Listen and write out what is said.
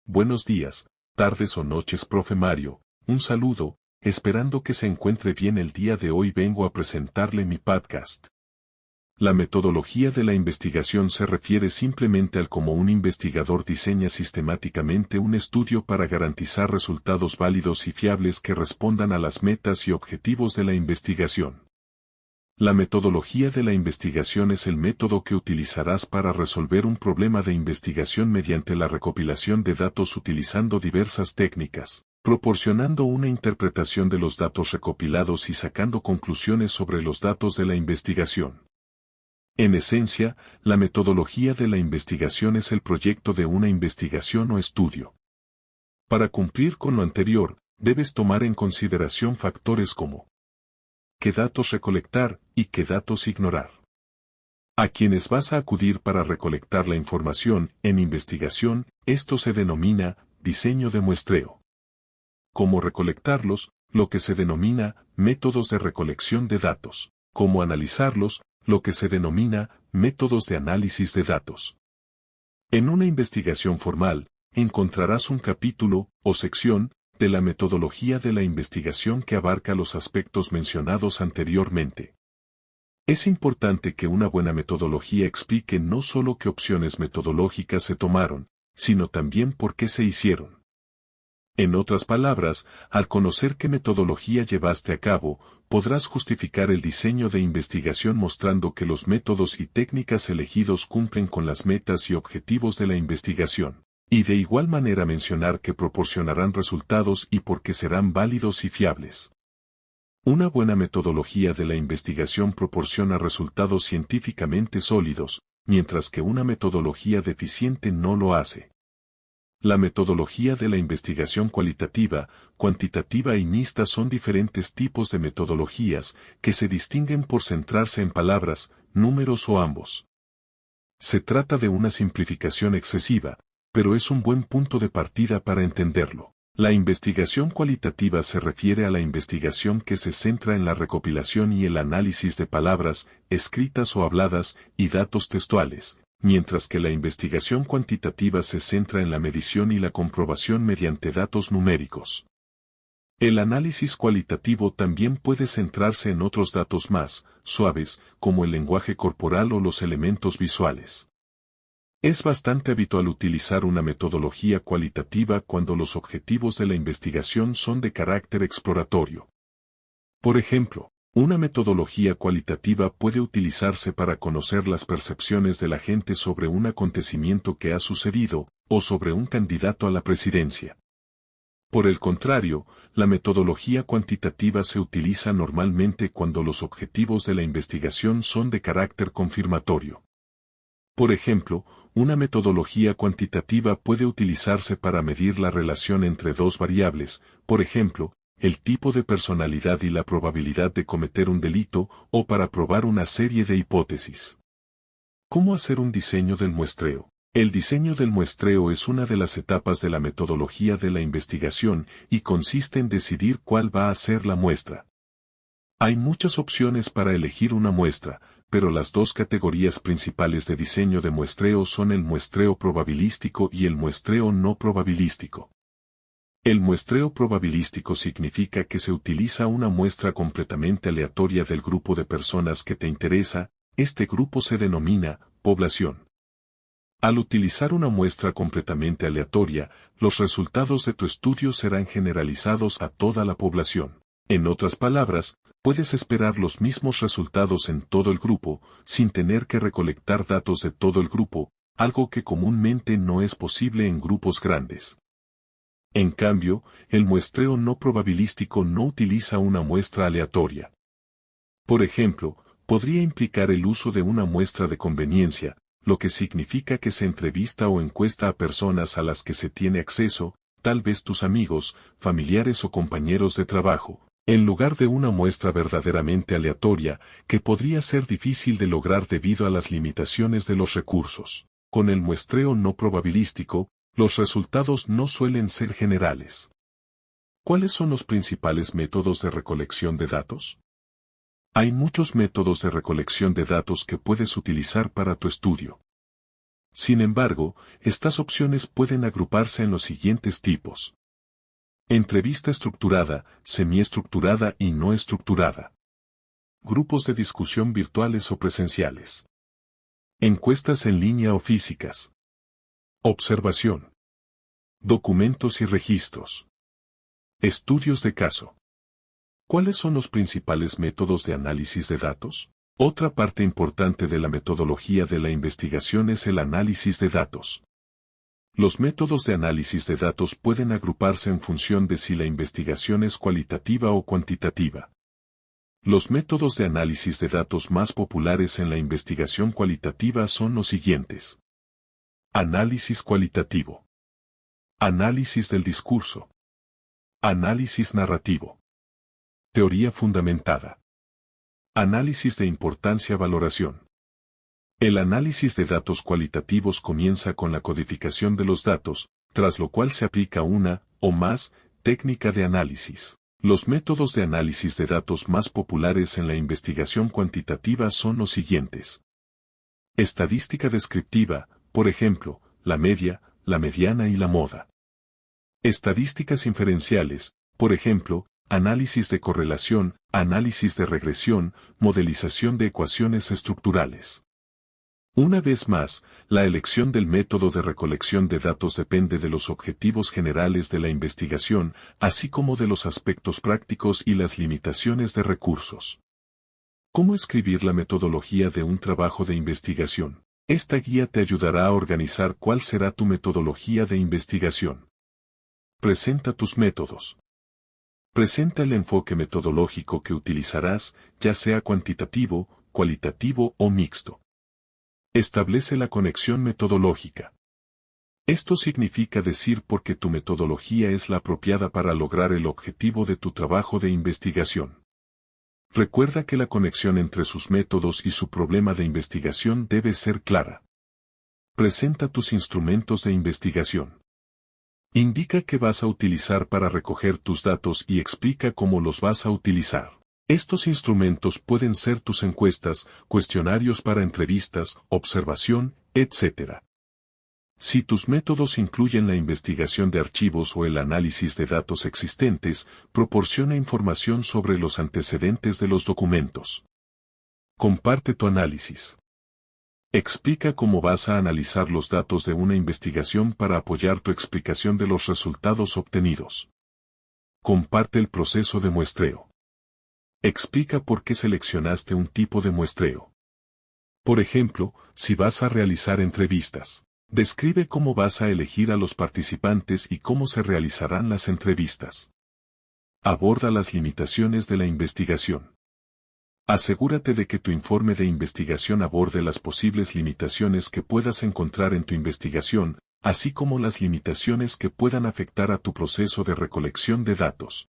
Buenos días, tardes o noches, profe Mario. Un saludo, esperando que se encuentre bien. El día de hoy vengo a presentarle mi podcast. La metodología de la investigación se refiere simplemente al cómo un investigador diseña sistemáticamente un estudio para garantizar resultados válidos y fiables que respondan a las metas y objetivos de la investigación. La metodología de la investigación es el método que utilizarás para resolver un problema de investigación mediante la recopilación de datos utilizando diversas técnicas, proporcionando una interpretación de los datos recopilados y sacando conclusiones sobre los datos de la investigación. En esencia, la metodología de la investigación es el proyecto de una investigación o estudio. Para cumplir con lo anterior, debes tomar en consideración factores como qué datos recolectar y qué datos ignorar. A quienes vas a acudir para recolectar la información en investigación, esto se denomina diseño de muestreo. Cómo recolectarlos, lo que se denomina métodos de recolección de datos. Cómo analizarlos, lo que se denomina métodos de análisis de datos. En una investigación formal, encontrarás un capítulo o sección de la metodología de la investigación que abarca los aspectos mencionados anteriormente. Es importante que una buena metodología explique no solo qué opciones metodológicas se tomaron, sino también por qué se hicieron. En otras palabras, al conocer qué metodología llevaste a cabo, podrás justificar el diseño de investigación mostrando que los métodos y técnicas elegidos cumplen con las metas y objetivos de la investigación. Y de igual manera mencionar que proporcionarán resultados y por qué serán válidos y fiables. Una buena metodología de la investigación proporciona resultados científicamente sólidos, mientras que una metodología deficiente no lo hace. La metodología de la investigación cualitativa, cuantitativa y mixta son diferentes tipos de metodologías que se distinguen por centrarse en palabras, números o ambos. Se trata de una simplificación excesiva, pero es un buen punto de partida para entenderlo. La investigación cualitativa se refiere a la investigación que se centra en la recopilación y el análisis de palabras, escritas o habladas, y datos textuales, mientras que la investigación cuantitativa se centra en la medición y la comprobación mediante datos numéricos. El análisis cualitativo también puede centrarse en otros datos más suaves, como el lenguaje corporal o los elementos visuales. Es bastante habitual utilizar una metodología cualitativa cuando los objetivos de la investigación son de carácter exploratorio. Por ejemplo, una metodología cualitativa puede utilizarse para conocer las percepciones de la gente sobre un acontecimiento que ha sucedido, o sobre un candidato a la presidencia. Por el contrario, la metodología cuantitativa se utiliza normalmente cuando los objetivos de la investigación son de carácter confirmatorio. Por ejemplo, una metodología cuantitativa puede utilizarse para medir la relación entre dos variables, por ejemplo, el tipo de personalidad y la probabilidad de cometer un delito, o para probar una serie de hipótesis. ¿Cómo hacer un diseño del muestreo? El diseño del muestreo es una de las etapas de la metodología de la investigación y consiste en decidir cuál va a ser la muestra. Hay muchas opciones para elegir una muestra, pero las dos categorías principales de diseño de muestreo son el muestreo probabilístico y el muestreo no probabilístico. El muestreo probabilístico significa que se utiliza una muestra completamente aleatoria del grupo de personas que te interesa. Este grupo se denomina población. Al utilizar una muestra completamente aleatoria, los resultados de tu estudio serán generalizados a toda la población. En otras palabras, puedes esperar los mismos resultados en todo el grupo, sin tener que recolectar datos de todo el grupo, algo que comúnmente no es posible en grupos grandes. En cambio, el muestreo no probabilístico no utiliza una muestra aleatoria. Por ejemplo, podría implicar el uso de una muestra de conveniencia, lo que significa que se entrevista o encuesta a personas a las que se tiene acceso, tal vez tus amigos, familiares o compañeros de trabajo, en lugar de una muestra verdaderamente aleatoria, que podría ser difícil de lograr debido a las limitaciones de los recursos. Con el muestreo no probabilístico, los resultados no suelen ser generales. ¿Cuáles son los principales métodos de recolección de datos? Hay muchos métodos de recolección de datos que puedes utilizar para tu estudio. Sin embargo, estas opciones pueden agruparse en los siguientes tipos. Entrevista estructurada, semiestructurada y no estructurada. Grupos de discusión virtuales o presenciales. Encuestas en línea o físicas. Observación. Documentos y registros. Estudios de caso. ¿Cuáles son los principales métodos de análisis de datos? Otra parte importante de la metodología de la investigación es el análisis de datos. Los métodos de análisis de datos pueden agruparse en función de si la investigación es cualitativa o cuantitativa. Los métodos de análisis de datos más populares en la investigación cualitativa son los siguientes. Análisis cualitativo. Análisis del discurso. Análisis narrativo. Teoría fundamentada. Análisis de importancia-valoración. El análisis de datos cualitativos comienza con la codificación de los datos, tras lo cual se aplica una, o más, técnica de análisis. Los métodos de análisis de datos más populares en la investigación cuantitativa son los siguientes. Estadística descriptiva, por ejemplo, la media, la mediana y la moda. Estadísticas inferenciales, por ejemplo, análisis de correlación, análisis de regresión, modelización de ecuaciones estructurales. Una vez más, la elección del método de recolección de datos depende de los objetivos generales de la investigación, así como de los aspectos prácticos y las limitaciones de recursos. ¿Cómo escribir la metodología de un trabajo de investigación? Esta guía te ayudará a organizar cuál será tu metodología de investigación. Presenta tus métodos. Presenta el enfoque metodológico que utilizarás, ya sea cuantitativo, cualitativo o mixto. Establece la conexión metodológica. Esto significa decir por qué tu metodología es la apropiada para lograr el objetivo de tu trabajo de investigación. Recuerda que la conexión entre sus métodos y su problema de investigación debe ser clara. Presenta tus instrumentos de investigación. Indica qué vas a utilizar para recoger tus datos y explica cómo los vas a utilizar. Estos instrumentos pueden ser tus encuestas, cuestionarios para entrevistas, observación, etc. Si tus métodos incluyen la investigación de archivos o el análisis de datos existentes, proporciona información sobre los antecedentes de los documentos. Comparte tu análisis. Explica cómo vas a analizar los datos de una investigación para apoyar tu explicación de los resultados obtenidos. Comparte el proceso de muestreo. Explica por qué seleccionaste un tipo de muestreo. Por ejemplo, si vas a realizar entrevistas, describe cómo vas a elegir a los participantes y cómo se realizarán las entrevistas. Aborda las limitaciones de la investigación. Asegúrate de que tu informe de investigación aborde las posibles limitaciones que puedas encontrar en tu investigación, así como las limitaciones que puedan afectar a tu proceso de recolección de datos.